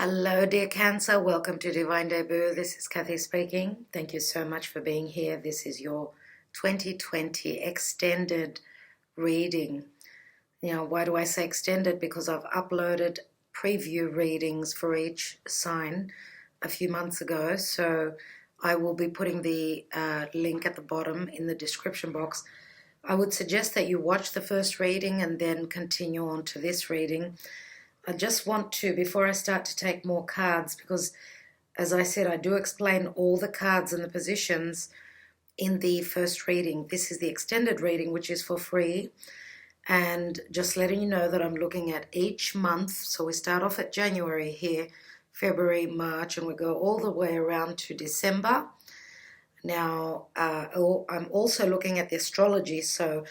Hello, dear Cancer. Welcome to Divine Debut. This is Kathy speaking. Thank you so much for being here. This is your 2020 extended reading. Why do I say extended? Because I've uploaded preview readings for each sign a few months ago. So I will be putting the link at the bottom in the description box. I would suggest that you watch the first reading and then continue on to this reading. I just want to, before I start to take more cards, because as I said, I do explain all the cards and the positions in the first reading. This is the extended reading, which is for free. And just letting you know that I'm looking at each month. So we start off at January here, February, March, and we go all the way around to December. Now, I'm also looking at the astrology. So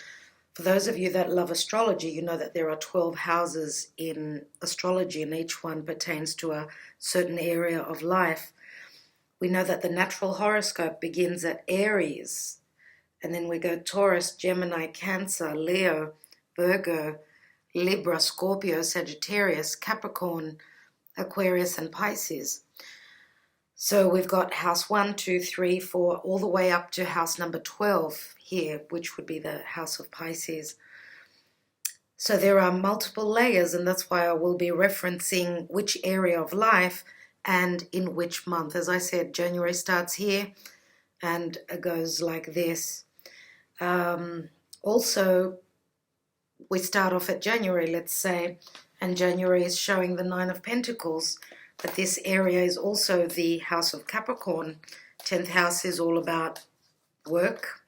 for those of you that love astrology, you know that there are 12 houses in astrology and each one pertains to a certain area of life. We know that the natural horoscope begins at Aries, and then we go Taurus, Gemini, Cancer, Leo, Virgo, Libra, Scorpio, Sagittarius, Capricorn, Aquarius, and Pisces. So we've got house 1, 2, 3, 4, all the way up to house number 12 here, which would be the house of Pisces. So there are multiple layers, and that's why I will be referencing which area of life and in which month. As I said, January starts here and it goes like this. Also, we start off at January, let's say, and January is showing the Nine of Pentacles. But this area is also the house of Capricorn. 10th house is all about work.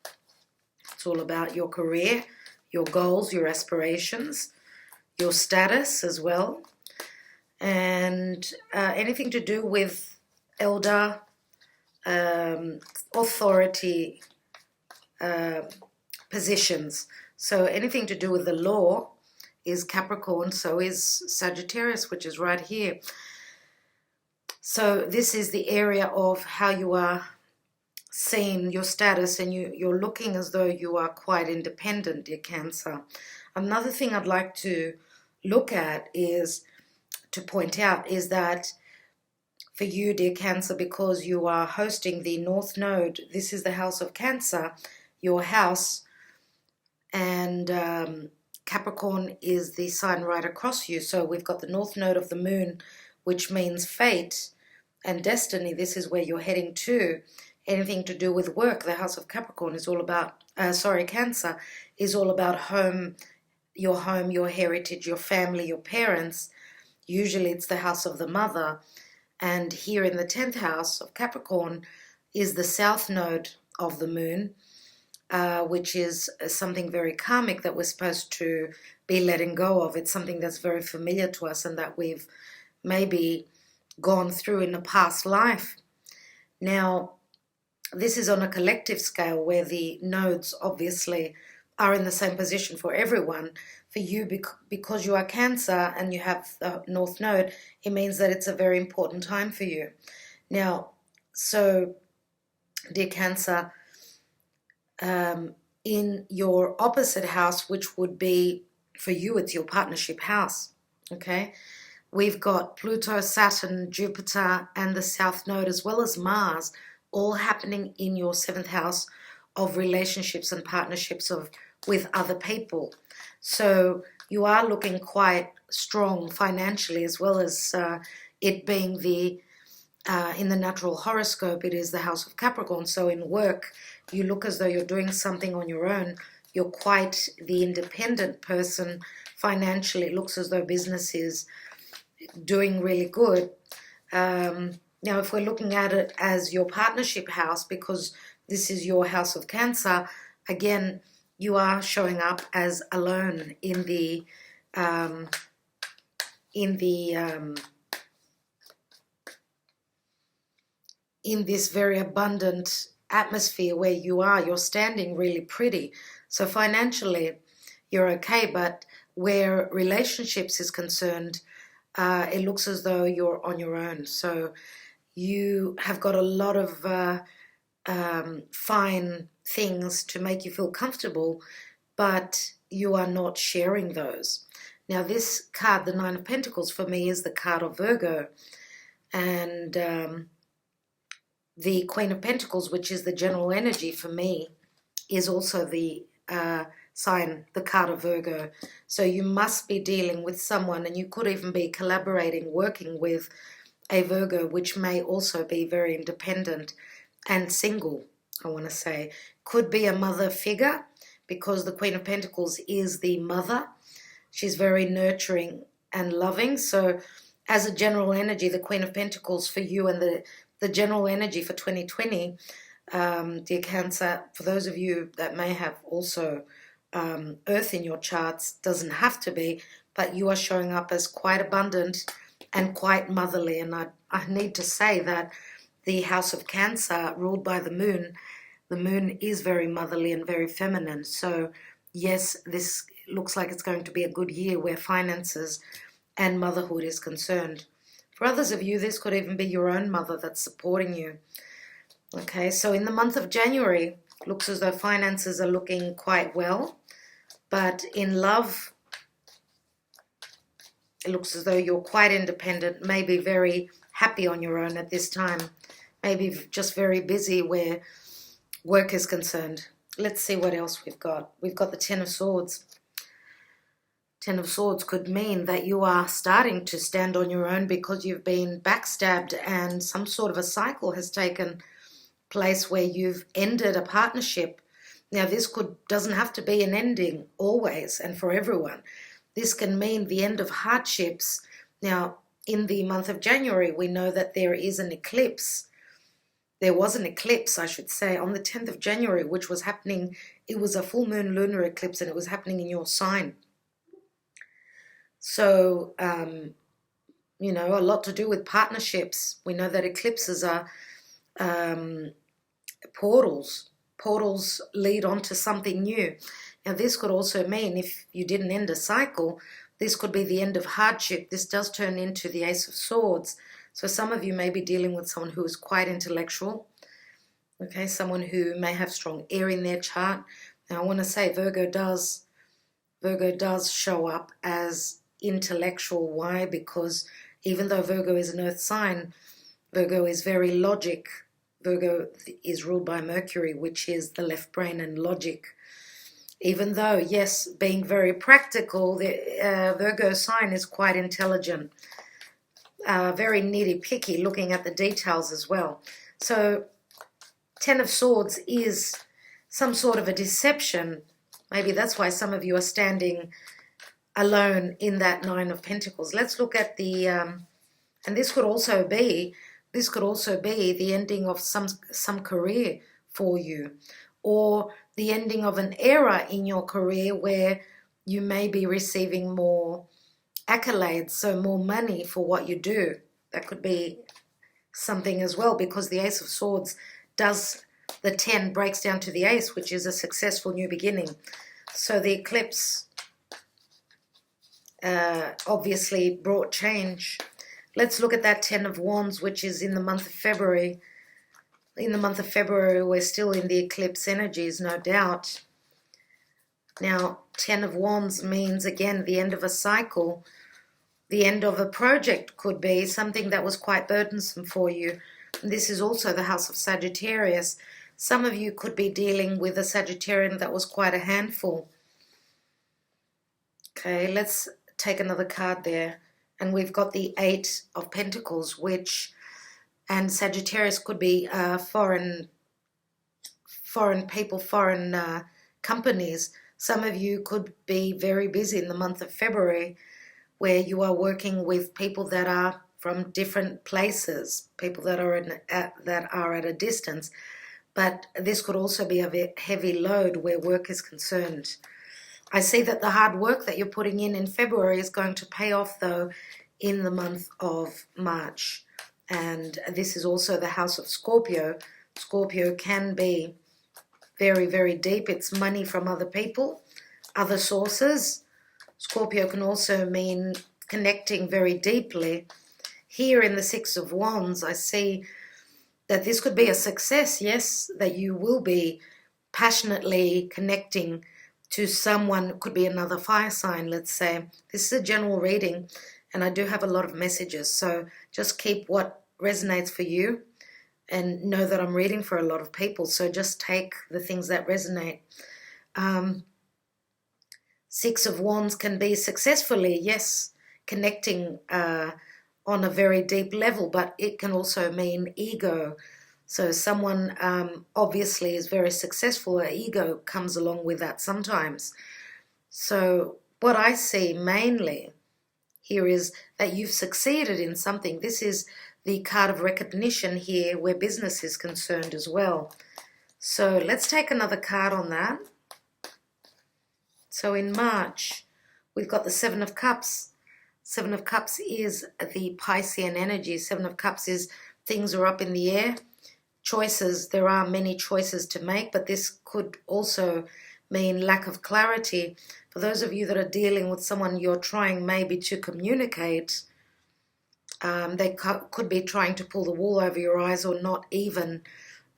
It's all about your career, your goals, your aspirations, your status as well. And anything to do with elder, authority positions. So anything to do with the law is Capricorn, so is Sagittarius, which is right here. So this is the area of how you are seen, your status, and you're looking as though you are quite independent, dear Cancer. Another thing I'd like to look at is, to point out, is that for you, dear Cancer, because you are hosting the North Node, this is the house of Cancer, your house, and Capricorn is the sign right across you. So we've got the North Node of the Moon, which means fate and destiny. This is where you're heading to. Anything to do with work, the house of Capricorn is all about, Cancer is all about home, your heritage, your family, your parents. Usually it's the house of the mother. And here in the 10th house of Capricorn is the South Node of the Moon, which is something very karmic that we're supposed to be letting go of. It's something that's very familiar to us and that we've maybe gone through in a past life. Now, this is on a collective scale where the nodes obviously are in the same position for everyone. For you, because you are Cancer and you have the North Node, it means that it's a very important time for you. Now, so, dear Cancer, in your opposite house, which would be, for you, it's your partnership house, okay? We've got Pluto, Saturn, Jupiter, and the South Node, as well as Mars, all happening in your 7th house of relationships and partnerships with other people. So you are looking quite strong financially, as well as it being in the natural horoscope, it is the house of Capricorn. So in work, you look as though you're doing something on your own. You're quite the independent person. Financially, it looks as though business is doing really good. Now, if we're looking at it as your partnership house, because this is your house of Cancer, again, you are showing up as alone in this very abundant atmosphere where you're standing really pretty. So financially, you're okay, but where relationships is concerned, it looks as though you're on your own. So you have got a lot of fine things to make you feel comfortable, but you are not sharing those. Now this card, the Nine of Pentacles, for me is the card of Virgo. And the Queen of Pentacles, which is the general energy for me, is also the sign, the card of Virgo. So you must be dealing with someone, and you could even be collaborating, working with a Virgo, which may also be very independent and single, I want to say. Could be a mother figure, because the Queen of Pentacles is the mother. She's very nurturing and loving. So as a general energy, the Queen of Pentacles for you, and the general energy for 2020, dear Cancer, for those of you that may have also Earth in your charts, doesn't have to be, but you are showing up as quite abundant and quite motherly. And I need to say that the house of Cancer, ruled by the moon is very motherly and very feminine. So yes, this looks like it's going to be a good year where finances and motherhood is concerned. For others of you, this could even be your own mother that's supporting you. Okay, so in the month of January, looks as though finances are looking quite well. But in love, it looks as though you're quite independent, maybe very happy on your own at this time. Maybe just very busy where work is concerned. Let's see what else we've got. We've got the Ten of Swords. Ten of Swords could mean that you are starting to stand on your own because you've been backstabbed and some sort of a cycle has taken place where you've ended a partnership. Now this doesn't have to be an ending always and for everyone. This can mean the end of hardships. Now in the month of January, we know that there is an eclipse. There was an eclipse, I should say, on the 10th of January, which was happening. It was a full moon lunar eclipse and it was happening in your sign. So, you know, a lot to do with partnerships. We know that eclipses are portals. Portals lead on to something new. Now, this could also mean if you didn't end a cycle, this could be the end of hardship. This does turn into the Ace of Swords. So some of you may be dealing with someone who is quite intellectual. Okay, someone who may have strong air in their chart. Now, I want to say Virgo does show up as intellectual. Why? Because even though Virgo is an earth sign, Virgo is very logic. Virgo is ruled by Mercury, which is the left brain and logic. Even though, yes, being very practical, the Virgo sign is quite intelligent, very nitty-picky, looking at the details as well. So Ten of Swords is some sort of a deception. Maybe that's why some of you are standing alone in that Nine of Pentacles. Let's look at the, and this could also be the ending of some career for you, or the ending of an era in your career where you may be receiving more accolades, so more money for what you do. That could be something as well, because the Ace of Swords does, the 10 breaks down to the Ace, which is a successful new beginning. So the eclipse obviously brought change. Let's look at that 10 of Wands, which is in the month of February. In the month of February, we're still in the eclipse energies, no doubt. Now, 10 of Wands means, again, the end of a cycle. The end of a project could be something that was quite burdensome for you. This is also the house of Sagittarius. Some of you could be dealing with a Sagittarian that was quite a handful. Okay, let's take another card there. And we've got the Eight of Pentacles, and Sagittarius could be foreign people, foreign companies. Some of you could be very busy in the month of February, where you are working with people that are from different places, people that are at a distance. But this could also be a heavy load where work is concerned. I see that the hard work that you're putting in February is going to pay off, though, in the month of March. And this is also the house of Scorpio. Scorpio can be very, very deep. It's money from other people, other sources. Scorpio can also mean connecting very deeply. Here in the Six of Wands, I see that this could be a success, yes, that you will be passionately connecting to someone. It could be another fire sign, let's say. This is a general reading, And I do have a lot of messages, so just keep what resonates for you and know that I'm reading for a lot of people, so just take the things that resonate. Six of Wands can be successfully, yes, connecting on a very deep level, but it can also mean ego. So someone obviously is very successful, an ego comes along with that sometimes. So what I see mainly here is that you've succeeded in something. This is the card of recognition here where business is concerned as well. So let's take another card on that. So in March, we've got the Seven of Cups. Seven of Cups is the Piscean energy. Seven of Cups is things are up in the air. Choices, there are many choices to make, but this could also mean lack of clarity. For those of you that are dealing with someone you're trying maybe to communicate, they could be trying to pull the wool over your eyes or not even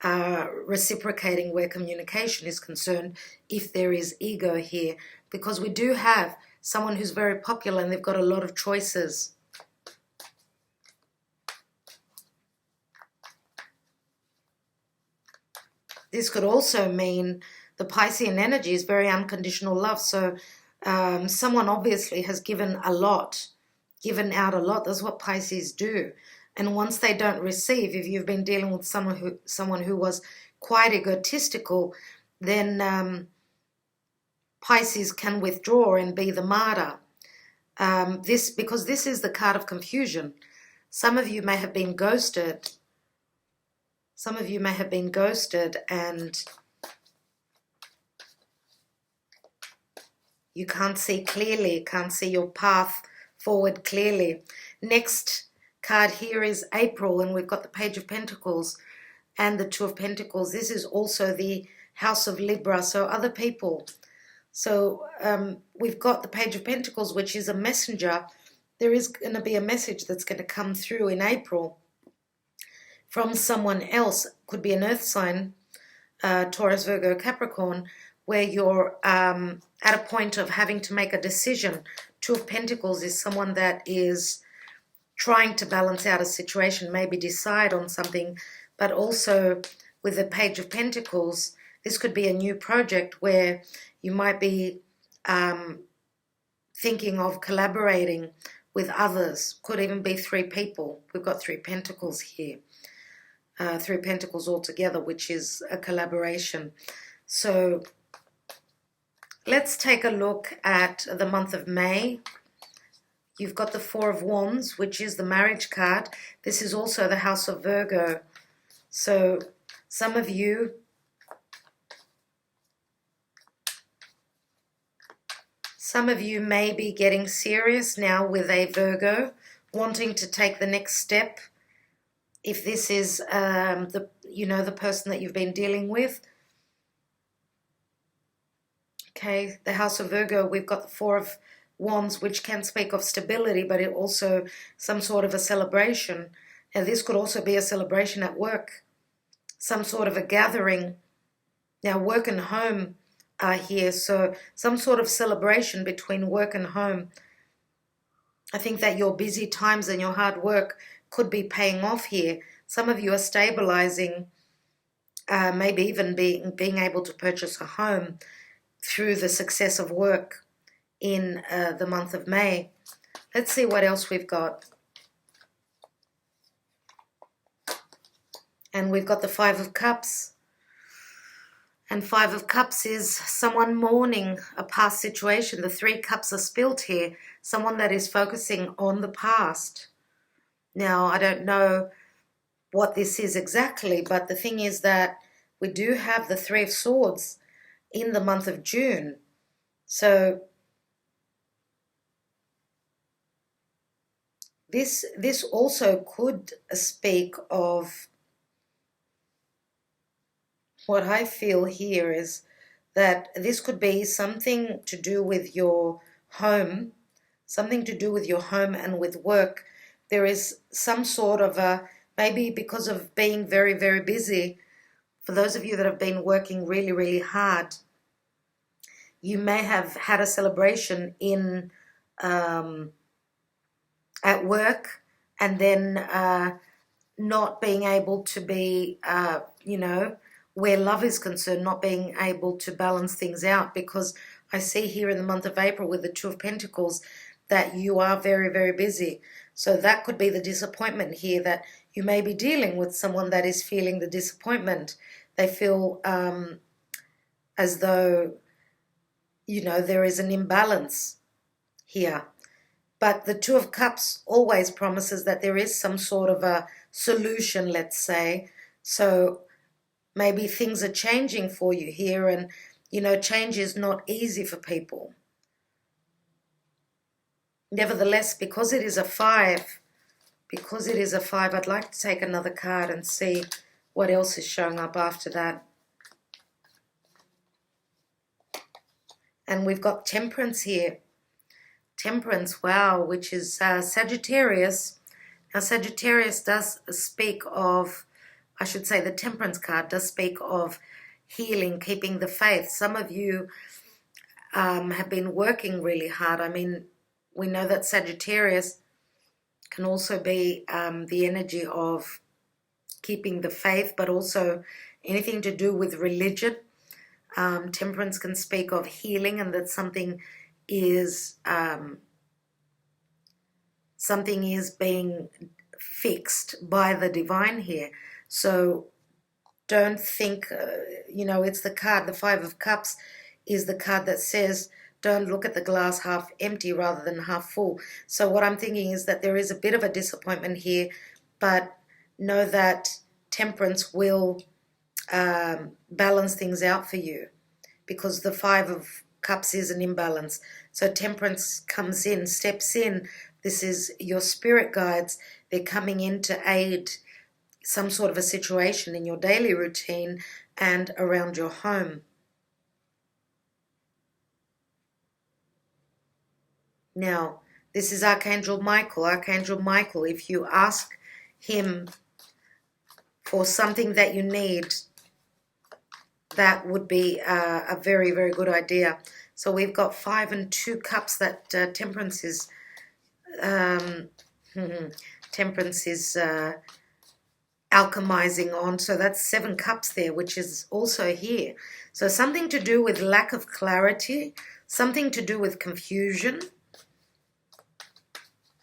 reciprocating where communication is concerned if there is ego here, because we do have someone who's very popular and they've got a lot of choices. This could also mean the Piscean energy is very unconditional love. So someone obviously has given a lot, given out a lot. That's what Pisces do. And once they don't receive, if you've been dealing with someone who was quite egotistical, then Pisces can withdraw and be the martyr. Because this is the card of confusion. Some of you may have been ghosted. Some of you may have been ghosted and you can't see clearly, can't see your path forward clearly. Next card here is April, and we've got the Page of Pentacles and the Two of Pentacles. This is also the House of Libra, so other people. So we've got the Page of Pentacles, which is a messenger. There is going to be a message that's going to come through in April from someone else. Could be an earth sign, Taurus, Virgo, Capricorn, where you're at a point of having to make a decision. Two of Pentacles is someone that is trying to balance out a situation, maybe decide on something, but also with the Page of Pentacles, this could be a new project where you might be thinking of collaborating with others. Could even be three people. We've got three pentacles here. Three pentacles altogether, which is a collaboration. So let's take a look at the month of May. You've got the Four of Wands, which is the marriage card. This is also the House of Virgo. So some of you may be getting serious now with a Virgo, wanting to take the next step. If this is the person that you've been dealing with. Okay, the House of Virgo, we've got the Four of Wands, which can speak of stability, but it also some sort of a celebration. And this could also be a celebration at work, some sort of a gathering. Now, work and home are here, so some sort of celebration between work and home. I think that your busy times and your hard work could be paying off here. Some of you are stabilizing, maybe even being able to purchase a home through the success of work in the month of May. Let's see what else we've got. And we've got the Five of Cups. And Five of Cups is someone mourning a past situation. The Three Cups are spilt here. Someone that is focusing on the past. Now, I don't know what this is exactly, but the thing is that we do have the Three of Swords in the month of June. So this also could speak of what I feel here is that this could be something to do with your home, something to do with your home and with work. There is some sort of a, maybe because of being very, very busy, for those of you that have been working really, really hard, you may have had a celebration in at work, and then not being able to be, you know, where love is concerned, not being able to balance things out, because I see here in the month of April with the Two of Pentacles that you are very, very busy. So that could be the disappointment here, that you may be dealing with someone that is feeling the disappointment. They feel as though, you know, there is an imbalance here. But the Two of Cups always promises that there is some sort of a solution, let's say. So maybe things are changing for you here, and, you know, change is not easy for people. Nevertheless, because it is a 5, I'd like to take another card and see what else is showing up after that. And we've got Temperance here. Temperance, wow, which is Sagittarius. Now, Sagittarius does speak of, I should say the Temperance card does speak of healing, keeping the faith. Some of you have been working really hard. I mean, we know that Sagittarius can also be the energy of keeping the faith, but also anything to do with religion. Temperance can speak of healing, and that something is being fixed by the divine here. So don't think, you know, it's the card, the 5 of Cups is the card that says don't look at the glass half empty rather than half full. So what I'm thinking is that there is a bit of a disappointment here, but know that Temperance will balance things out for you, because the 5 of Cups is an imbalance. So Temperance comes in, steps in. This is your spirit guides. They're coming in to aid some sort of a situation in your daily routine and around your home. Now, this is Archangel Michael. Archangel Michael, if you ask him for something that you need, that would be a very, very good idea. So we've got 5 and 2 cups that Temperance is alchemizing on. So that's 7 cups there, which is also here. So something to do with lack of clarity, something to do with confusion,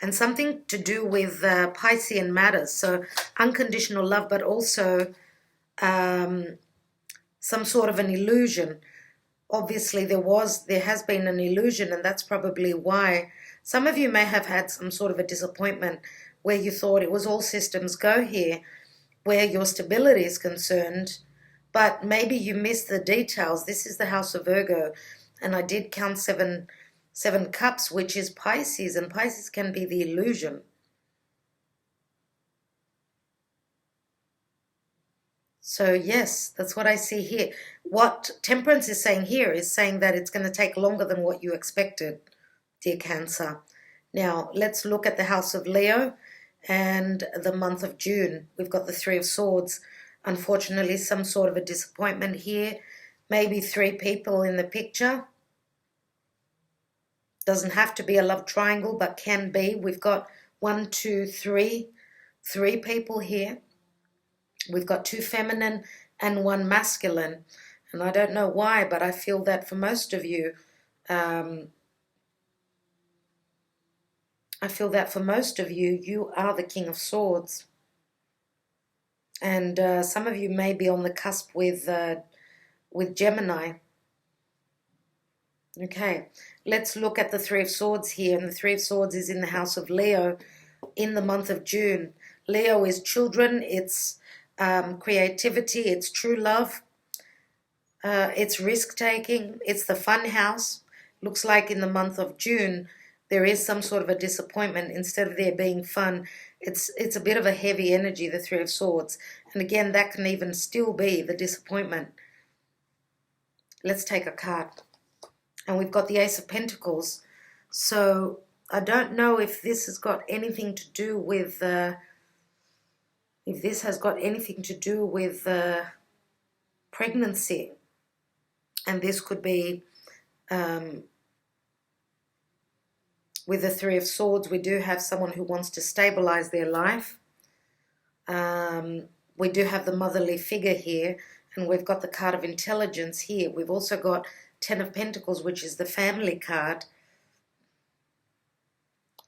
and something to do with Piscean matters. So unconditional love, but also some sort of an illusion. Obviously there has been an illusion, and that's probably why some of you may have had some sort of a disappointment where you thought it was all systems go here, where your stability is concerned, but maybe you missed the details. This is the House of Virgo, and I did count 7 cups, which is Pisces, and Pisces can be the illusion. So yes, that's what I see here. What Temperance is saying here is saying that it's going to take longer than what you expected, dear Cancer. Now, let's look at the House of Leo and the month of June. We've got the 3 of Swords. Unfortunately, some sort of a disappointment here. Maybe 3 people in the picture. Doesn't have to be a love triangle, but can be. We've got 1, 2, 3 people here. We've got 2 feminine and 1 masculine. And I don't know why, but I feel that for most of you, you are the King of Swords. And some of you may be on the cusp with Gemini. Okay, let's look at the 3 of Swords here. And the 3 of Swords is in the House of Leo in the month of June. Leo is children, it's creativity, it's true love, it's risk-taking, it's the fun house. Looks like in the month of June there is some sort of a disappointment. Instead of there being fun, it's a bit of a heavy energy, the 3 of Swords. And again, that can even still be the disappointment. Let's take a card. And we've got the Ace of Pentacles. So I don't know if this has got anything to do with pregnancy. And this could be With the Three of Swords, we do have someone who wants to stabilize their life. We do have the motherly figure here, and we've got the card of intelligence here. We've also got Ten of Pentacles, which is the family card.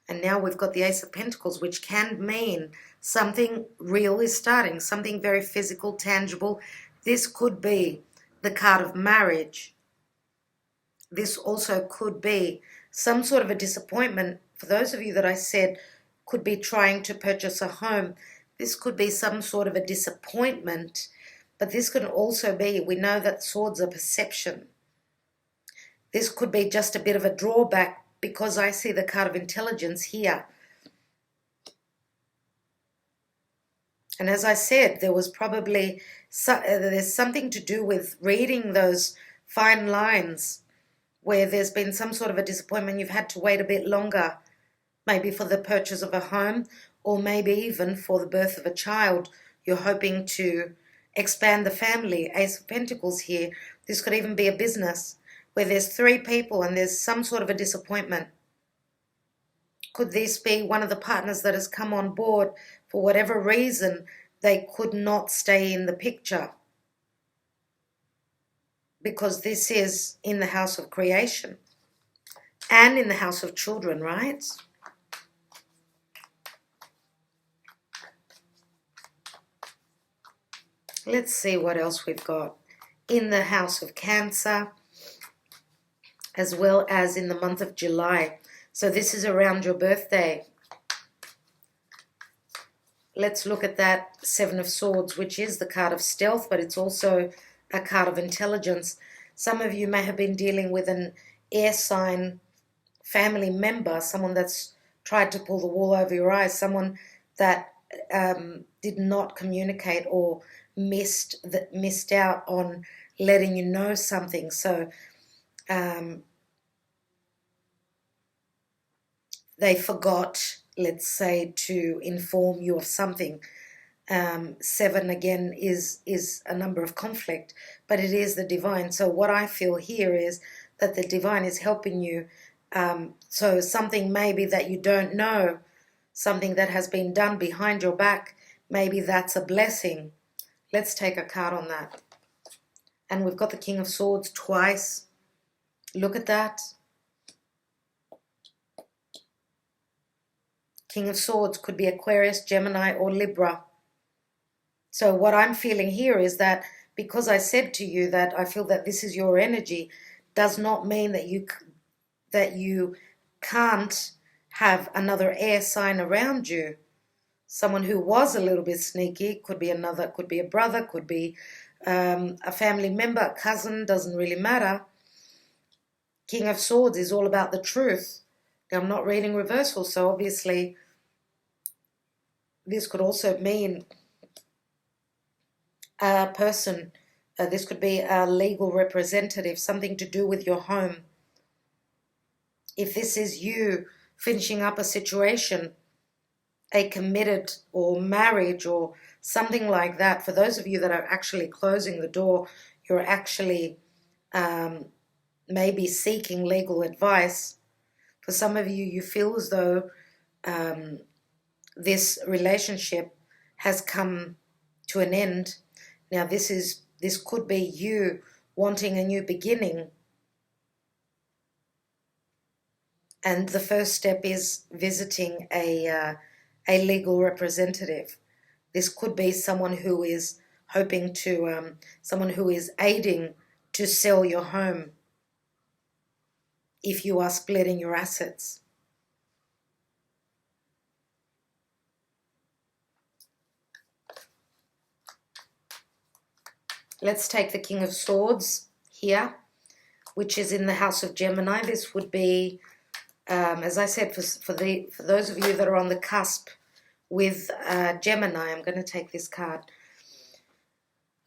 And now we've got the Ace of Pentacles, which can mean something real is starting, something very physical, tangible. This could be the card of marriage. This also could be some sort of a disappointment. For those of you that I said could be trying to purchase a home, this could be some sort of a disappointment. But this could also be, we know that swords are perception. This could be just a bit of a drawback, because I see the card of intelligence here. And as I said, there was probably, there's something to do with reading those fine lines where there's been some sort of a disappointment. You've had to wait a bit longer, maybe for the purchase of a home, or maybe even for the birth of a child. You're hoping to expand the family. Ace of Pentacles here. This could even be a business where there's three people and there's some sort of a disappointment. Could this be one of the partners that has come on board for whatever reason? They could not stay in the picture, because this is in the house of creation and in the house of children, right? Let's see what else we've got. In the house of Cancer, as well as in the month of July. So this is around your birthday. Let's look at that Seven of Swords, which is the card of stealth, but it's also a card of intelligence. Some of you may have been dealing with an air sign family member, someone that's tried to pull the wool over your eyes, someone that did not communicate or missed out on letting you know something. So they forgot, let's say, to inform you of something. Seven again is a number of conflict, but it is the divine. So what I feel here is that the divine is helping you. So something maybe that you don't know, something that has been done behind your back, maybe that's a blessing. Let's take a card on that. And we've got the King of Swords twice. Look at that. King of Swords could be Aquarius, Gemini, or Libra. So what I'm feeling here is that because I said to you that I feel that this is your energy, does not mean that you can't have another air sign around you. Someone who was a little bit sneaky, could be another, could be a brother, could be a family member, a cousin, doesn't really matter. King of Swords is all about the truth. Now, I'm not reading reversal, so obviously this could also mean a person. This could be a legal representative, something to do with your home. If this is you finishing up a situation, a committed or marriage or something like that, for those of you that are actually closing the door, you're actually maybe seeking legal advice. For some of you, you feel as though this relationship has come to an end. Now, this could be you wanting a new beginning. And the first step is visiting a legal representative. This could be someone who is hoping to, someone who is aiding to sell your home if you are splitting your assets. Let's take the King of Swords here, which is in the house of Gemini. This would be, as I said, for those of you that are on the cusp with Gemini, I'm going to take this card.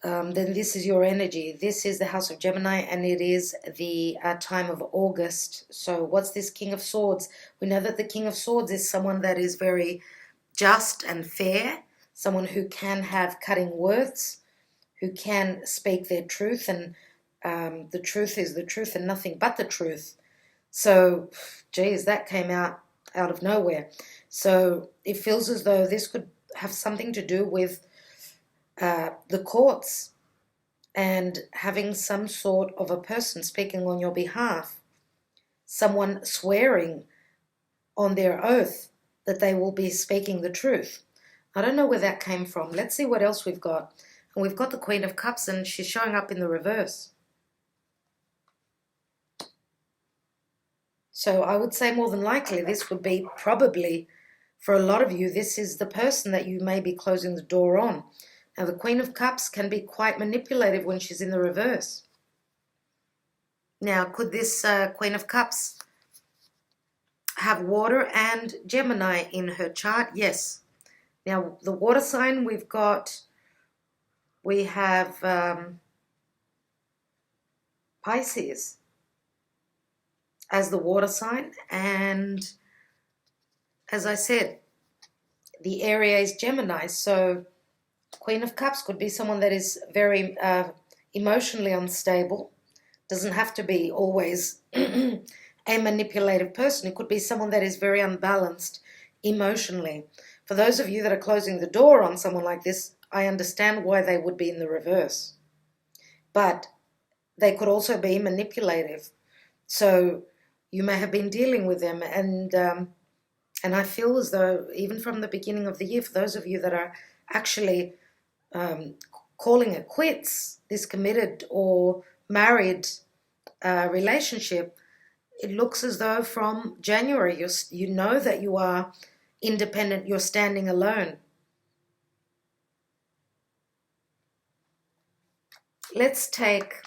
Then this is your energy. This is the house of Gemini, and it is the time of August. So what's this King of Swords? We know that the King of Swords is someone that is very just and fair, someone who can have cutting words, who can speak their truth, and the truth is the truth and nothing but the truth. So, geez, that came out of nowhere. So it feels as though this could have something to do with the courts and having some sort of a person speaking on your behalf, someone swearing on their oath that they will be speaking the truth. I don't know where that came from. Let's see what else we've got. And we've got the Queen of Cups, and she's showing up in the reverse. So I would say more than likely this would be probably, for a lot of you, this is the person that you may be closing the door on. Now, the Queen of Cups can be quite manipulative when she's in the reverse. Now, could this Queen of Cups have water and Gemini in her chart? Yes. Now, the water sign we have Pisces as the water sign, and as I said, the area is Gemini, so Queen of Cups could be someone that is very emotionally unstable. Doesn't have to be always a manipulative person. It could be someone that is very unbalanced emotionally. For those of you that are closing the door on someone like this, I understand why they would be in the reverse. But they could also be manipulative. So you may have been dealing with them, and I feel as though even from the beginning of the year, for those of you that are actually calling it quits, this committed or married relationship, it looks as though from January you know that you are independent, you're standing alone. Let's take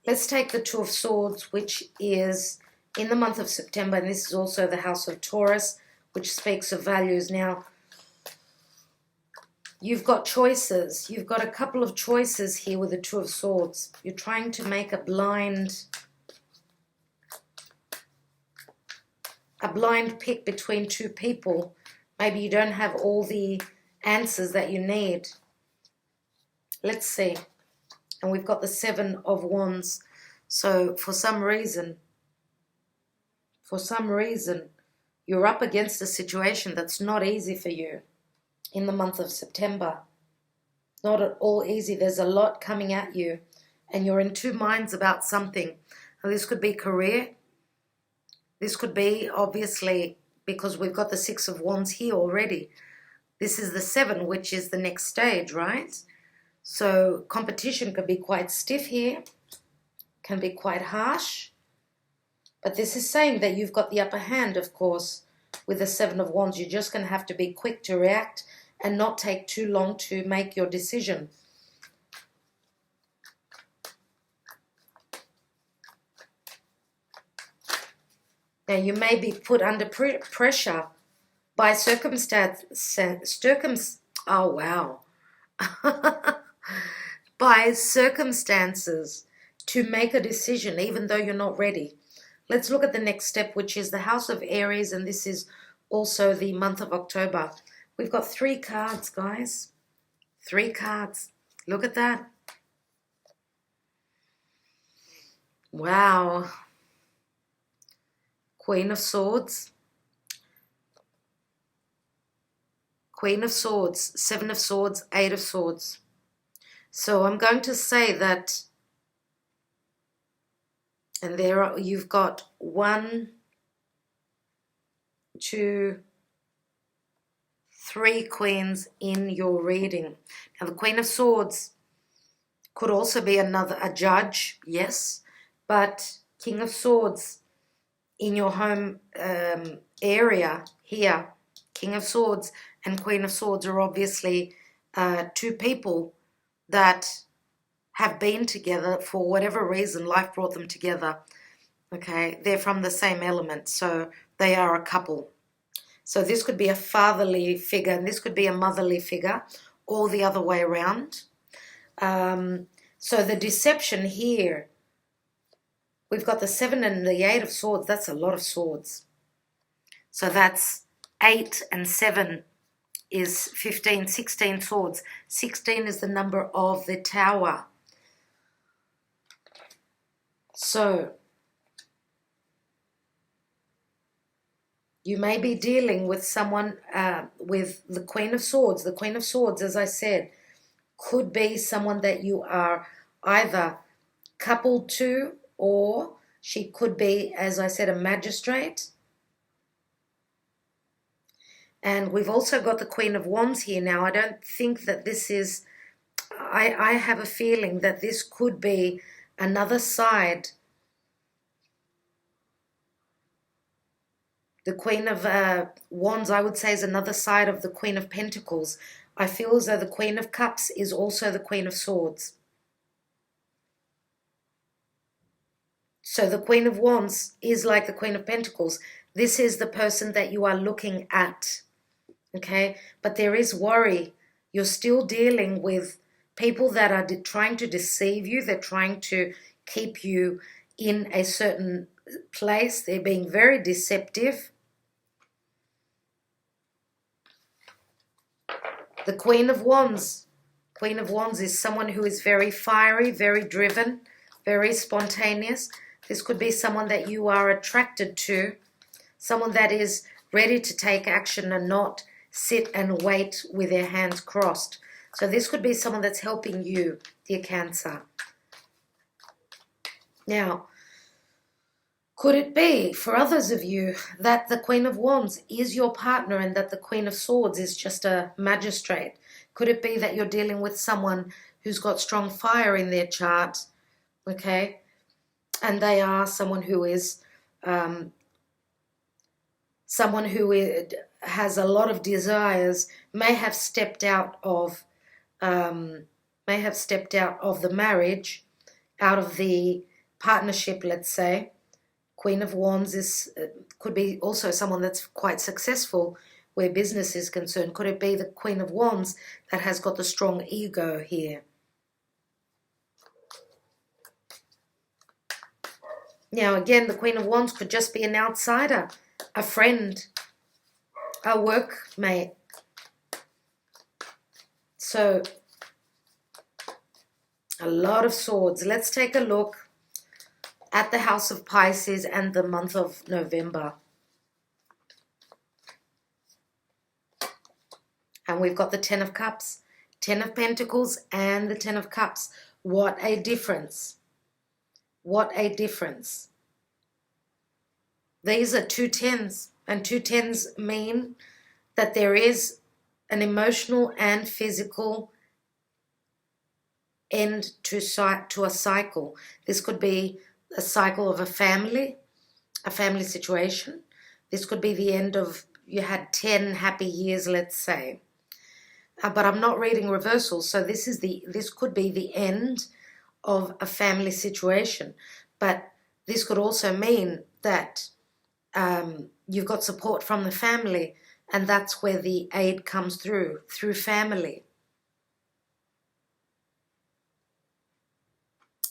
the Two of Swords, which is in the month of September, and this is also the house of Taurus, which speaks of values. Now, you've got choices. You've got a couple of choices here with the Two of Swords. You're trying to make a blind pick between two people. Maybe you don't have all the answers that you need. Let's see. And we've got the Seven of Wands. So for some reason, you're up against a situation that's not easy for you in the month of September. Not at all easy. There's a lot coming at you, and you're in two minds about something. And this could be career. This could be, obviously, because we've got the Six of Wands here already. This is the Seven, which is the next stage, right? So competition could be quite stiff here, can be quite harsh. But this is saying that you've got the upper hand, of course, with the Seven of Wands. You're just going to have to be quick to react and not take too long to make your decision. Now, you may be put under pressure by by circumstances to make a decision, even though you're not ready. Let's look at the next step, which is the House of Aries, and this is also the month of October. We've got 3 cards, guys. 3 cards. Look at that. Wow. Queen of Swords. Queen of Swords, 7 of Swords, 8 of Swords. So I'm going to say that, and you've got 1, 2, 3 queens in your reading. Now the Queen of Swords could also be a judge, yes, but King of Swords in your home area here, King of Swords and Queen of Swords are obviously 2 people that have been together for whatever reason. Life brought them together. Okay, they're from the same element, so they are a couple. So this could be a fatherly figure, and this could be a motherly figure, or the other way around. So the deception here, we've got the 7 and the 8 of Swords. That's a lot of swords. So that's 8 and 7 is 15, 16 swords. 16 is the number of the Tower. So you may be dealing with someone with the Queen of Swords. The Queen of Swords, as I said, could be someone that you are either coupled to, or she could be, as I said, a magistrate. And we've also got the Queen of Wands here. Now, I don't think that this is, I have a feeling that this could be another side. The Queen of Wands, I would say, is another side of the Queen of Pentacles. I feel as though the Queen of Cups is also the Queen of Swords. So the Queen of Wands is like the Queen of Pentacles. This is the person that you are looking at, okay? But there is worry. You're still dealing with people that are trying to deceive you. They're trying to keep you in a certain place. They're being very deceptive. The Queen of Wands. Queen of Wands is someone who is very fiery, very driven, very spontaneous. This could be someone that you are attracted to, someone that is ready to take action and not sit and wait with their hands crossed. So this could be someone that's helping you, dear Cancer. Now, could it be, for others of you, that the Queen of Wands is your partner and that the Queen of Swords is just a magistrate? Could it be that you're dealing with someone who's got strong fire in their chart, okay? And they are someone who is someone who has a lot of desires, may have stepped out of the marriage, out of the partnership, let's say. Queen of Wands is could be also someone that's quite successful where business is concerned. Could it be the Queen of Wands that has got the strong ego here? Now, again, the Queen of Wands could just be an outsider, a friend, a workmate. So, a lot of swords. Let's take a look at the House of Pisces and the month of November. And we've got the Ten of Cups, Ten of Pentacles, and the Ten of Cups. What a difference. What a difference. These are two tens, and two tens mean that there is an emotional and physical end to a cycle. This could be a cycle of a family situation. This could be the end of, you had 10 happy years, let's say. But I'm not reading reversals, so this could be the end of a family situation. But this could also mean that you've got support from the family, and that's where the aid comes through family.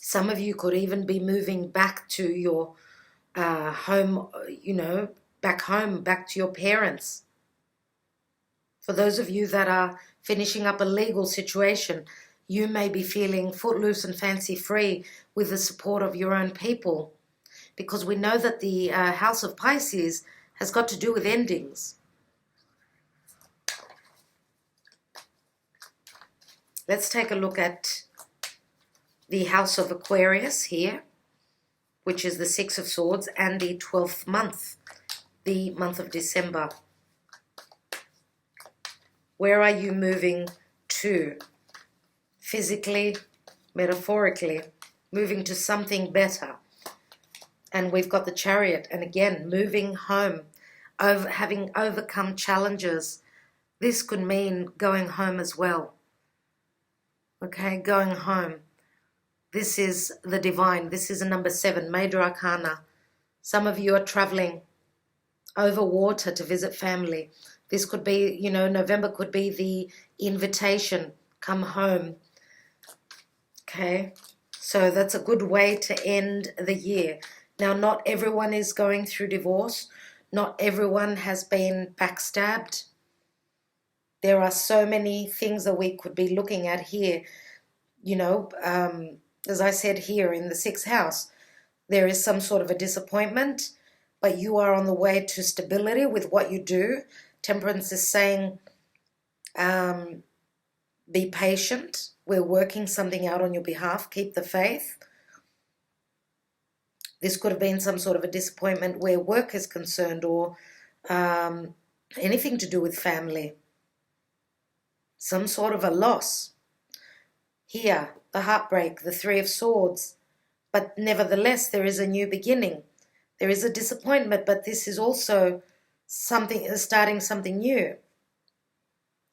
Some of you could even be moving back to your home, back home, back to your parents. For those of you that are finishing up a legal situation, you may be feeling footloose and fancy free with the support of your own people, because we know that the House of Pisces has got to do with endings. Let's take a look at the House of Aquarius here, which is the Six of Swords, and the 12th month, the month of December. Where are you moving to? Physically, metaphorically, moving to something better. And we've got the Chariot, and again, moving home, having overcome challenges. This could mean going home as well. Okay, going home. This is the divine. This is a number 7, Major Arcana. Some of you are traveling over water to visit family. This could be, November could be the invitation, come home. Okay, so that's a good way to end the year. Now, not everyone is going through divorce. Not everyone has been backstabbed. There are so many things that we could be looking at here. As I said here in the 6th house, There is some sort of a disappointment, but you are on the way to stability with what you do. Temperance is saying, be patient. We're working something out on your behalf. Keep the faith. This could have been some sort of a disappointment where work is concerned, or anything to do with family. Some sort of a loss. Here, the heartbreak, the Three of Swords. But nevertheless, there is a new beginning. There is a disappointment, but this is also starting something new.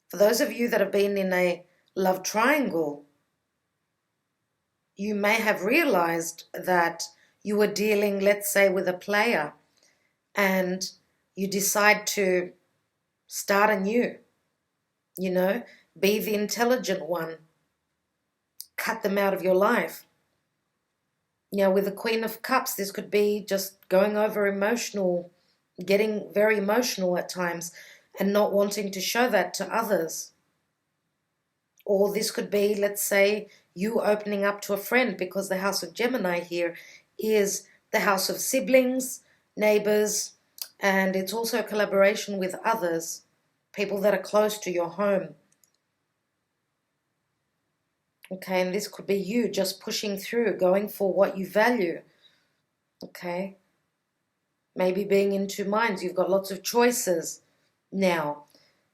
For those of you that have been in a love triangle, you may have realized that you were dealing, let's say, with a player, and you decide to start anew, be the intelligent one, cut them out of your life. With the Queen of Cups, this could be just going over emotional, getting very emotional at times and not wanting to show that to others. Or this could be, let's say, you opening up to a friend, because the House of Gemini here is the house of siblings, neighbors, and it's also a collaboration with others, people that are close to your home. Okay, and this could be you just pushing through, going for what you value. Okay, maybe being in two minds, you've got lots of choices. Now,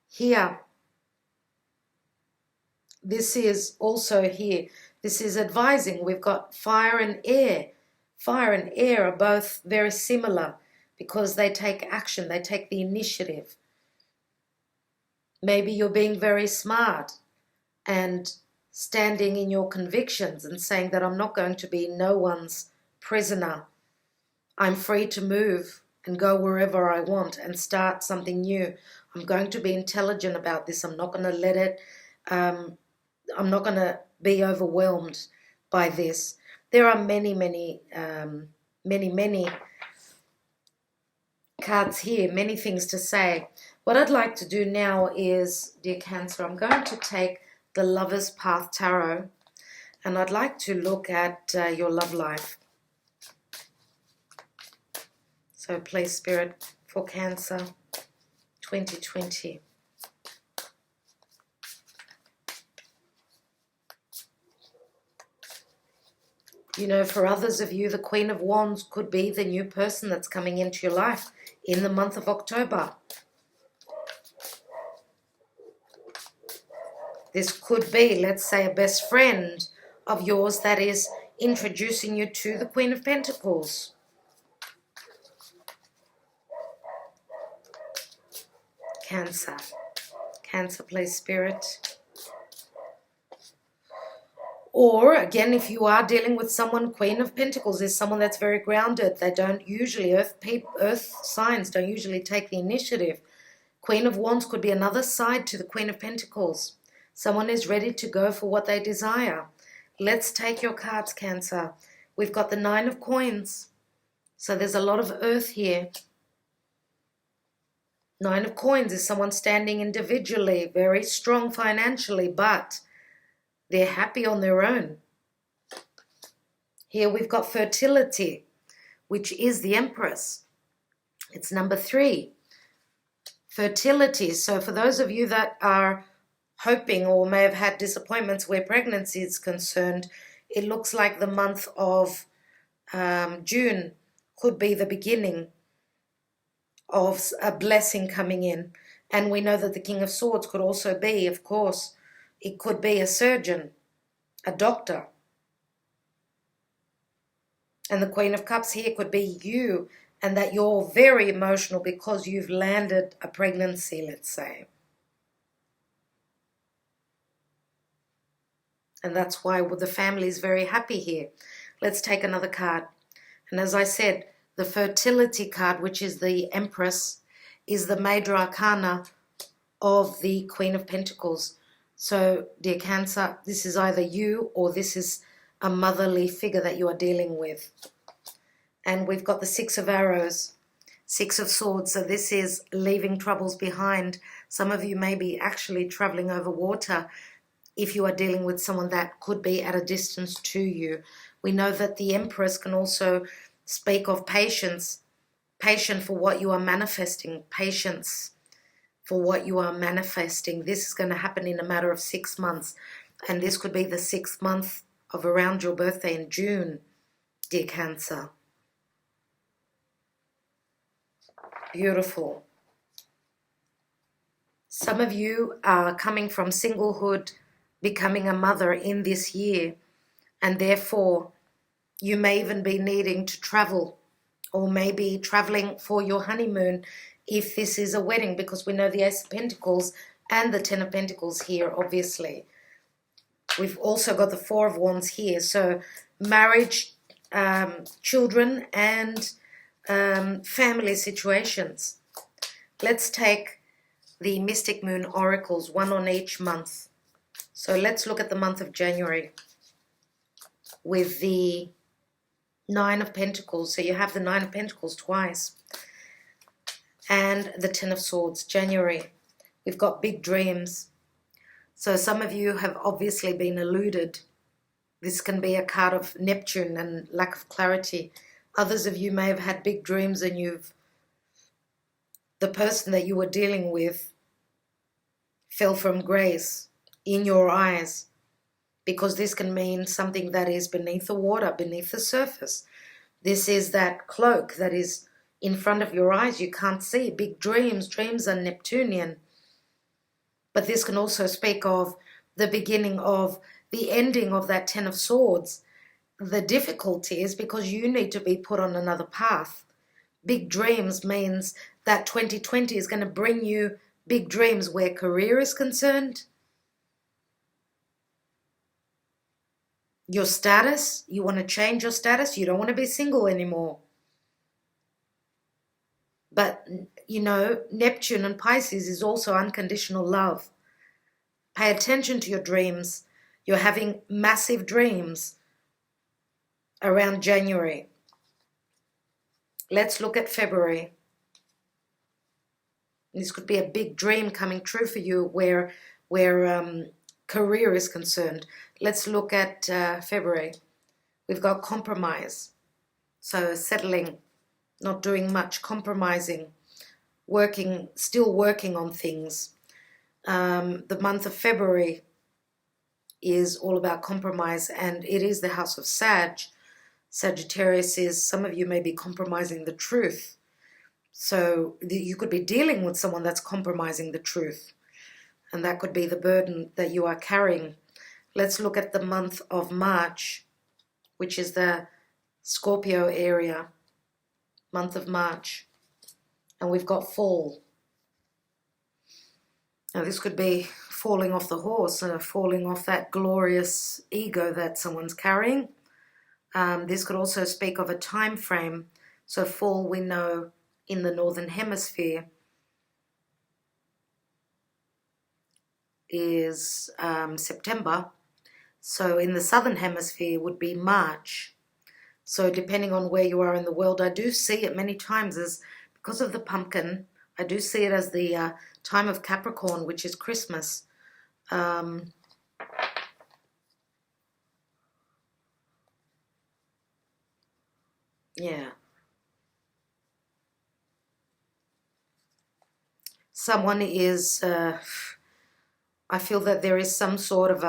here, this is also here, this is advising. We've got fire and air. Fire and air are both very similar because they take action, they take the initiative. Maybe you're being very smart and standing in your convictions and saying that I'm not going to be no one's prisoner. I'm free to move and go wherever I want and start something new. I'm going to be intelligent about this. I'm not going to let it, I'm not going to be overwhelmed by this. There are many cards here, many things to say. What I'd like to do now is, dear Cancer, I'm going to take the Lover's Path Tarot, and I'd like to look at your love life. So please, Spirit, for Cancer 2020. For others of you, the Queen of Wands could be the new person that's coming into your life in the month of October. This could be, let's say, a best friend of yours that is introducing you to the Queen of Pentacles. Cancer. Cancer, please, Spirit. Or, again, if you are dealing with someone, Queen of Pentacles is someone that's very grounded. They don't usually, earth signs don't usually take the initiative. Queen of Wands could be another side to the Queen of Pentacles. Someone is ready to go for what they desire. Let's take your cards, Cancer. We've got the Nine of Coins. So there's a lot of earth here. Nine of Coins is someone standing individually, very strong financially, but they're happy on their own. Here we've got fertility, which is the Empress. It's number 3. Fertility. So for those of you that are hoping or may have had disappointments where pregnancy is concerned, it looks like the month of June could be the beginning of a blessing coming in. And we know that the King of Swords could also be, of course, it could be a surgeon, a doctor. And the Queen of Cups here could be you, and that you're very emotional because you've landed a pregnancy, let's say. And that's why the family is very happy here. Let's take another card. And as I said, the fertility card, which is the Empress, is the major arcana of the Queen of Pentacles. So, dear Cancer, this is either you or this is a motherly figure that you are dealing with. And we've got the Six of Arrows, Six of Swords. So this is leaving troubles behind. Some of you may be actually traveling over water if you are dealing with someone that could be at a distance to you. We know that the Empress can also speak of patience, patience for what you are manifesting, patience for what you are manifesting. This is going to happen in a matter of 6 months, and this could be the 6th month of around your birthday in June, dear Cancer. Beautiful. Some of you are coming from singlehood, becoming a mother in this year, and therefore you may even be needing to travel, or maybe traveling for your honeymoon if this is a wedding, because we know the Ace of Pentacles and the Ten of Pentacles here, obviously. We've also got the Four of Wands here. So marriage, children, and family situations. Let's take the Mystic Moon Oracles, one on each month. So let's look at the month of January with the Nine of Pentacles. So you have the Nine of Pentacles twice. And the Ten of Swords, January. We've got big dreams. So some of you have obviously been eluded. This can be a card of Neptune and lack of clarity. Others of you may have had big dreams, and the person that you were dealing with fell from grace in your eyes, because this can mean something that is beneath the water, beneath the surface. This is that cloak that is in front of your eyes. You can't see. Big dreams. Dreams are Neptunian. But this can also speak of the beginning of the ending of that Ten of Swords. The difficulty is because you need to be put on another path. Big dreams means that 2020 is going to bring you big dreams where career is concerned. Your status, you want to change your status. You don't want to be single anymore. But, you know, Neptune and Pisces is also unconditional love. Pay attention to your dreams. You're having massive dreams around January. Let's look at February. This could be a big dream coming true for you where career is concerned. Let's look at February. We've got compromise. So settling, not doing much, compromising, still working on things. The month of February is all about compromise, and it is the house of Sagittarius is, some of you may be compromising the truth. So you could be dealing with someone that's compromising the truth, and that could be the burden that you are carrying. Let's look at the month of March, which is the Scorpio area, month of March, and we've got fall. Now this could be falling off the horse, falling off that glorious ego that someone's carrying. This could also speak of a time frame. So fall, we know, in the Northern Hemisphere is September. So in the Southern Hemisphere would be March. So depending on where you are in the world, I do see it many times as, because of the pumpkin, I do see it as the time of Capricorn, which is Christmas. Yeah. Someone is, I feel that there is some sort of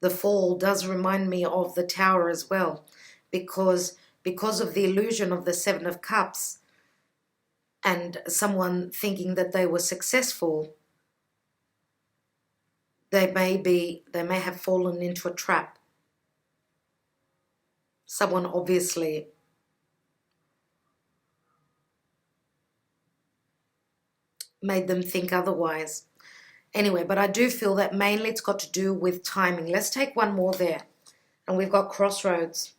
the fall does remind me of the Tower as well, because of the illusion of the Seven of Cups and someone thinking that they were successful, they may have fallen into a trap. Someone obviously made them think otherwise. Anyway, but I do feel that mainly it's got to do with timing. Let's take one more there. And we've got crossroads.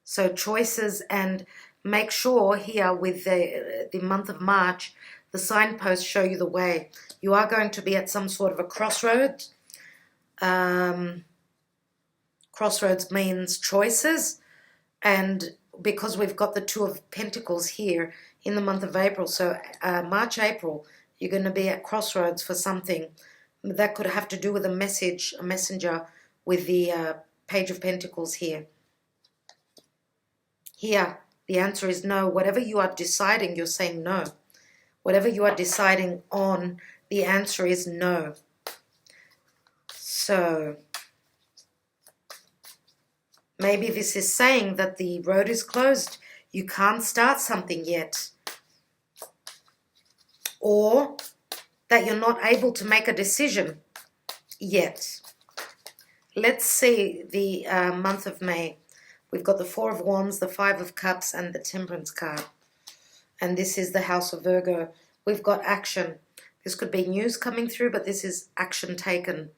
So choices, and make sure here with the month of March, the signposts show you the way. You are going to be at some sort of a crossroad. Crossroads means choices. And because we've got the Two of Pentacles here in the month of April, so March, April, you're going to be at crossroads for something. That could have to do with a messenger with the Page of Pentacles here. Here, The answer is no. Whatever you are deciding, you're saying no. Whatever you are deciding on, the answer is no. So maybe this is saying that the road is closed. You can't start something yet. Or that you're not able to make a decision yet. Let's see the month of May. We've got the Four of Wands, the Five of Cups, and the Temperance card. And this is the House of Virgo. We've got action. This could be news coming through, but this is action taken.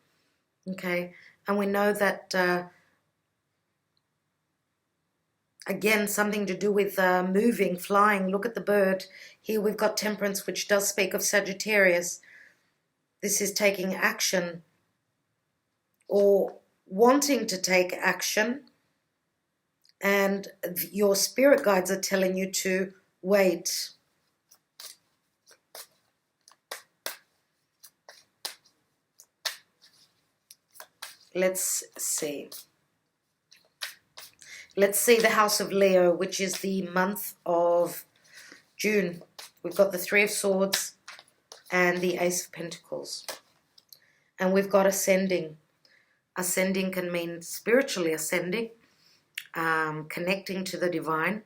Okay? And we know that, again, something to do with moving, flying. Look at the bird. Here we've got Temperance, which does speak of Sagittarius. This is taking action or wanting to take action. And your spirit guides are telling you to wait. Let's see. Let's see the House of Leo, which is the month of June. We've got the Three of Swords and the Ace of Pentacles. And we've got ascending. Ascending can mean spiritually ascending, connecting to the divine.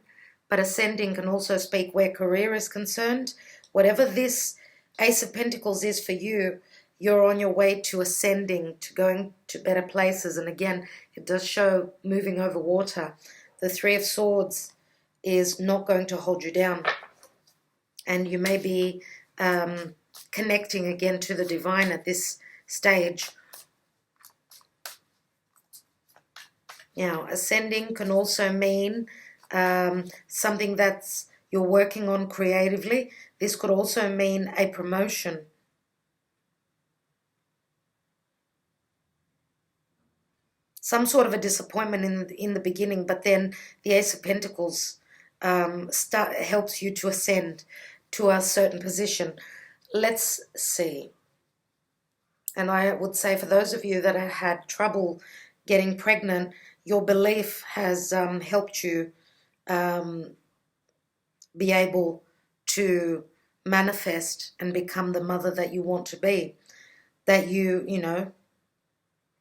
But ascending can also speak where career is concerned. Whatever this Ace of Pentacles is for you, you're on your way to ascending, to going to better places. And again, it does show moving over water. The Three of Swords is not going to hold you down. And you may be connecting again to the divine at this stage. Now, ascending can also mean something that's you're working on creatively. This could also mean a promotion. Some sort of a disappointment in the beginning, but then the Ace of Pentacles helps you to ascend to a certain position. Let's see. And I would say for those of you that have had trouble getting pregnant, your belief has helped you be able to manifest and become the mother that you want to be, that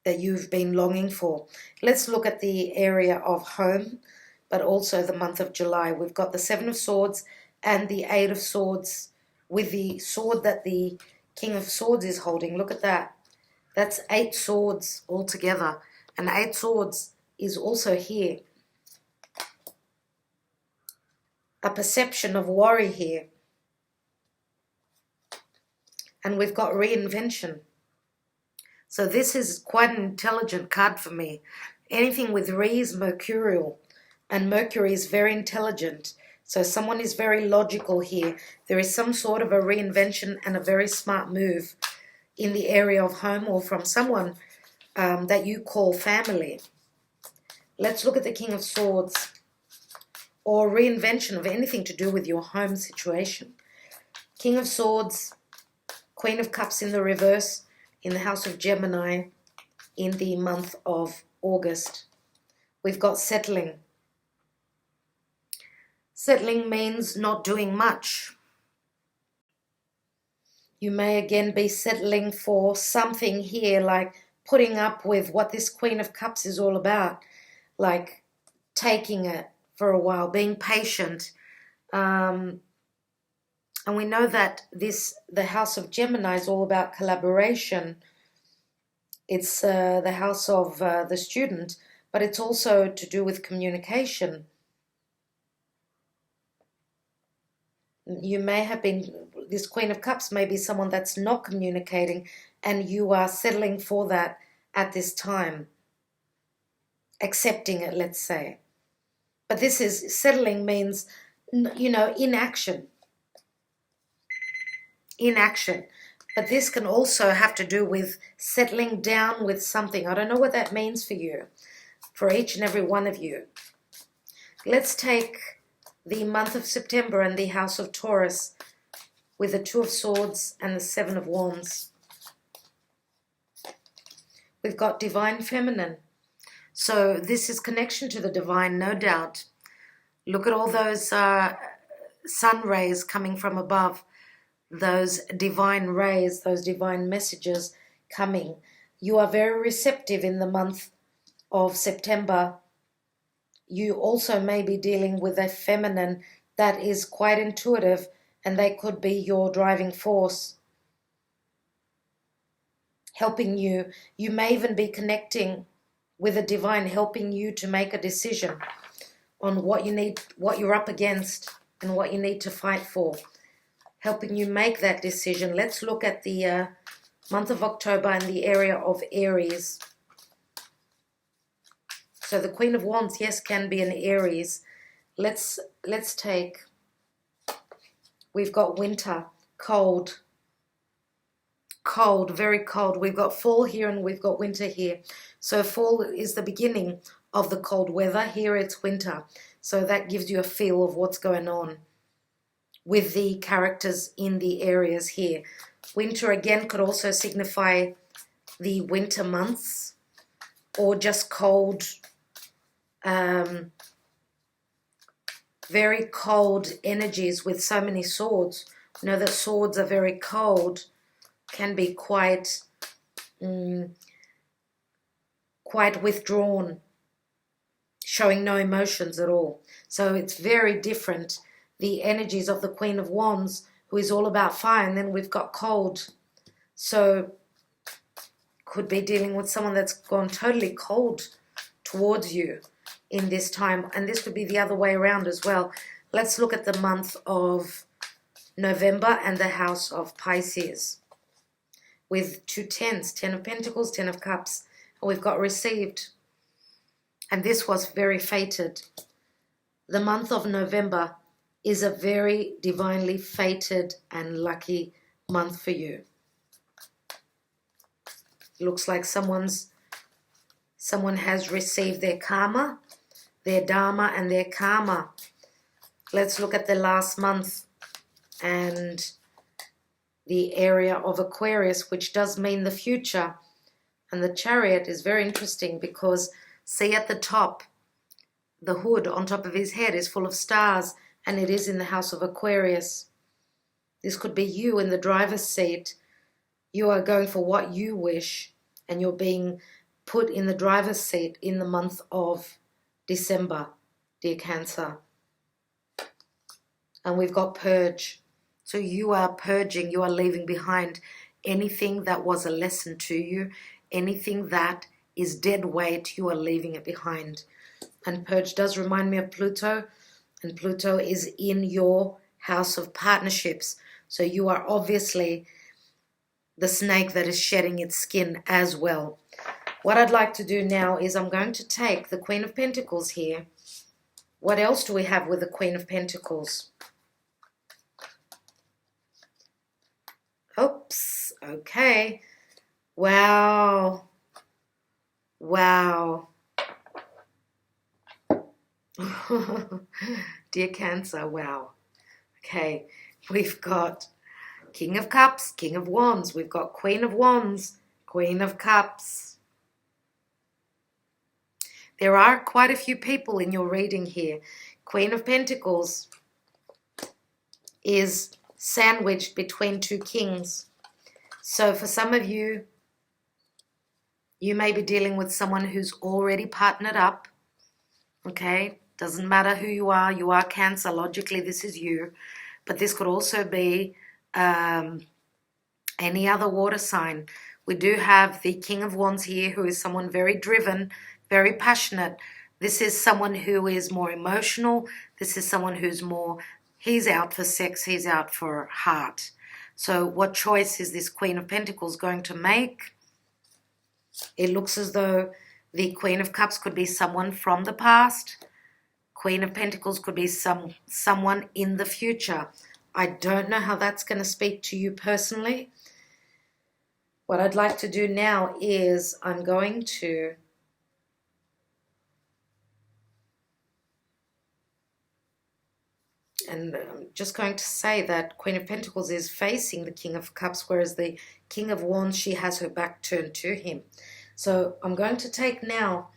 that you've been longing for. Let's look at the area of home, but also the month of July. We've got the Seven of Swords and the Eight of Swords with the sword that the King of Swords is holding. Look at that. That's 8 swords altogether. And 8 swords is also here. A perception of worry here. And we've got reinvention. So this is quite an intelligent card for me. Anything with re is mercurial. And Mercury is very intelligent. So someone is very logical here. There is some sort of a reinvention and a very smart move in the area of home or from someone that you call family. Let's look at the King of Swords or reinvention of anything to do with your home situation. King of Swords, Queen of Cups in the reverse in the House of Gemini in the month of August. We've got settling. Settling means not doing much. You may again be settling for something here, like putting up with what this Queen of Cups is all about, like taking it for a while, being patient. And we know that the House of Gemini is all about collaboration. It's the house of the student, but it's also to do with communication. You may have been, this Queen of Cups may be someone that's not communicating, and you are settling for that at this time. Accepting it, let's say. But this is, settling means, inaction. Inaction. But this can also have to do with settling down with something. I don't know what that means for you, for each and every one of you. Let's take the month of September and the House of Taurus with the Two of Swords and the Seven of Wands. We've got Divine Feminine. So this is connection to the divine, no doubt. Look at all those sun rays coming from above, those divine rays, those divine messages coming. You are very receptive in the month of September. You also may be dealing with a feminine that is quite intuitive, and they could be your driving force, helping you. You may even be connecting with a divine, helping you to make a decision on what you need, what you're up against, and what you need to fight for, helping you make that decision. Let's look at the month of October in the area of Aries. So the Queen of Wands, yes, can be an Aries. Let's take, we've got winter, cold, very cold. We've got fall here and we've got winter here. So fall is the beginning of the cold weather. Here it's winter. So that gives you a feel of what's going on with the characters in the areas here. Winter again could also signify the winter months, or just cold, very cold energies with so many swords. You know that swords are very cold, can be quite withdrawn, showing no emotions at all. So it's very different, the energies of the Queen of Wands, who is all about fire, and then we've got cold. So could be dealing with someone that's gone totally cold towards you in this time, and this could be the other way around as well. Let's look at the month of November and the house of Pisces, with 2 tens, 10 of Pentacles, 10 of Cups, and we've got received, and this was very fated. The month of November is a very divinely fated and lucky month for you. Looks like someone has received their karma, their dharma and their karma. Let's look at the last month and the area of Aquarius, which does mean the future. And the Chariot is very interesting because, see at the top, the hood on top of his head is full of stars, and it is in the house of Aquarius. This could be you in the driver's seat. You are going for what you wish, and you're being put in the driver's seat in the month of December, dear Cancer. And we've got purge. So you are purging, you are leaving behind anything that was a lesson to you, anything that is dead weight, you are leaving it behind. And purge does remind me of Pluto, and Pluto is in your house of partnerships. So you are obviously the snake that is shedding its skin as well. What I'd like to do now is I'm going to take the Queen of Pentacles here. What else do we have with the Queen of Pentacles? Oops, okay. Wow. Wow. Dear Cancer, wow. Okay, we've got King of Cups, King of Wands. We've got Queen of Wands, Queen of Cups. There are quite a few people in your reading here. Queen of Pentacles is sandwiched between 2 kings. So for some of you, you may be dealing with someone who's already partnered up. Okay, doesn't matter who you are Cancer, logically this is you, but this could also be any other water sign. We do have the King of Wands here, who is someone very driven, very passionate. This is someone who is more emotional. This is someone who's more, he's out for sex, he's out for heart. So what choice is this Queen of Pentacles going to make? It looks as though the Queen of Cups could be someone from the past. Queen of Pentacles could be someone in the future. I don't know how that's going to speak to you personally. What I'd like to do now is I'm going to and I'm just going to say that Queen of Pentacles is facing the King of Cups, whereas the King of Wands, she has her back turned to him. So I'm going to take now,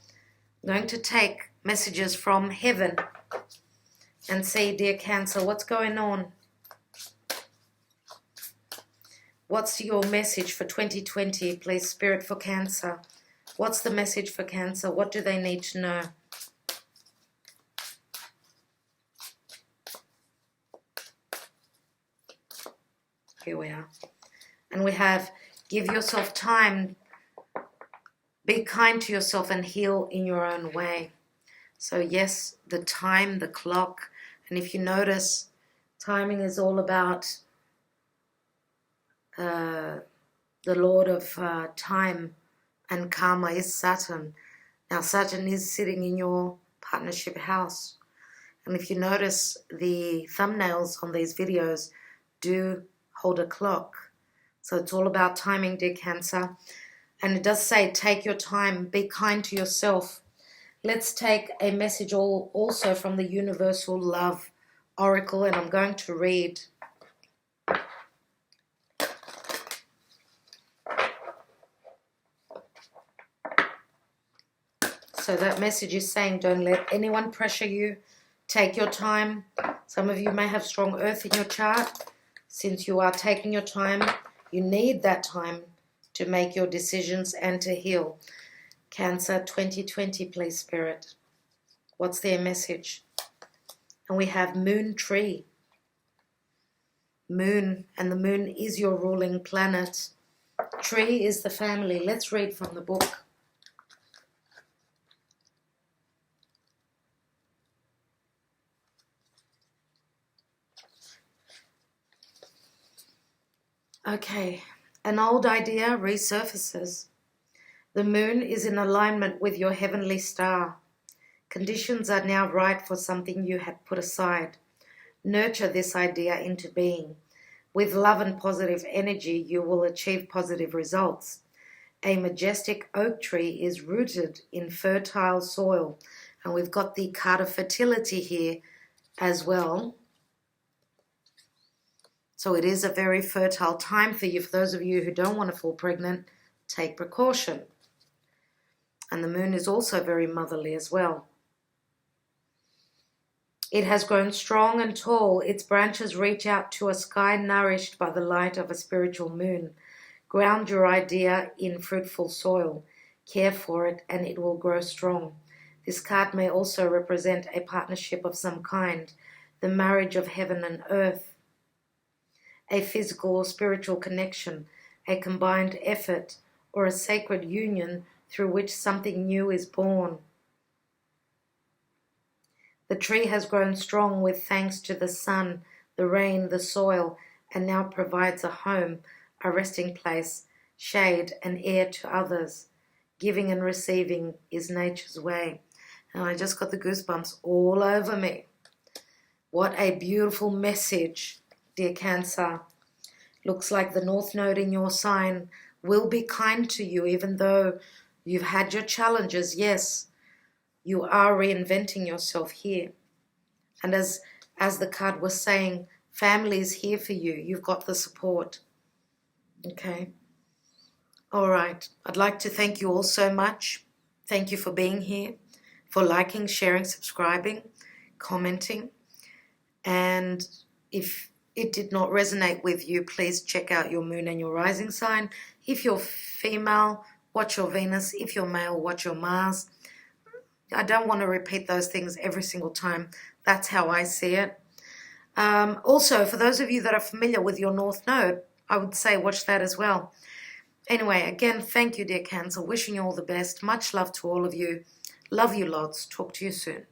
I'm going to take messages from heaven and see, dear Cancer, what's going on. What's your message for 2020, please, Spirit, for Cancer? What's the message for Cancer? What do they need to know? Here we are. And we have, give yourself time, be kind to yourself and heal in your own way. So yes, the time, the clock, and if you notice, timing is all about the Lord of time, and karma is Saturn. Now Saturn is sitting in your partnership house. And if you notice, the thumbnails on these videos do hold a clock. So it's all about timing, dear Cancer. And it does say, take your time, be kind to yourself. Let's take a message also from the Universal Love Oracle, and I'm going to read. So that message is saying, don't let anyone pressure you. Take your time. Some of you may have strong earth in your chart. Since you are taking your time, you need that time to make your decisions and to heal. Cancer 2020, please, Spirit. What's their message? And we have Moon Tree. Moon, and the moon is your ruling planet. Tree is the family. Let's read from the book. Okay, an old idea resurfaces. The moon is in alignment with your heavenly star. Conditions are now right for something you had put aside. Nurture this idea into being. With love and positive energy, you will achieve positive results. A majestic oak tree is rooted in fertile soil. And we've got the card of fertility here as well. So it is a very fertile time for you. For those of you who don't want to fall pregnant, take precaution. And the moon is also very motherly as well. It has grown strong and tall. Its branches reach out to a sky nourished by the light of a spiritual moon. Ground your idea in fruitful soil. Care for it and it will grow strong. This card may also represent a partnership of some kind, the marriage of heaven and earth, a physical or spiritual connection, a combined effort, or a sacred union through which something new is born. The tree has grown strong with thanks to the sun, the rain, the soil, and now provides a home, a resting place, shade, and air to others. Giving and receiving is nature's way. And I just got the goosebumps all over me. What a beautiful message, dear Cancer. Looks like the North Node in your sign will be kind to you, even though you've had your challenges. Yes, you are reinventing yourself here. And as the card was saying, family is here for you. You've got the support. Okay. All right. I'd like to thank you all so much. Thank you for being here, for liking, sharing, subscribing, commenting. And if it did not resonate with you, please check out your moon and your rising sign. If you're female, watch your Venus. If you're male, watch your Mars. I don't want to repeat those things every single time. That's how I see it. Also, for those of you that are familiar with your North Node, I would say watch that as well. Anyway, again, thank you, dear Cancer. Wishing you all the best. Much love to all of you. Love you lots. Talk to you soon.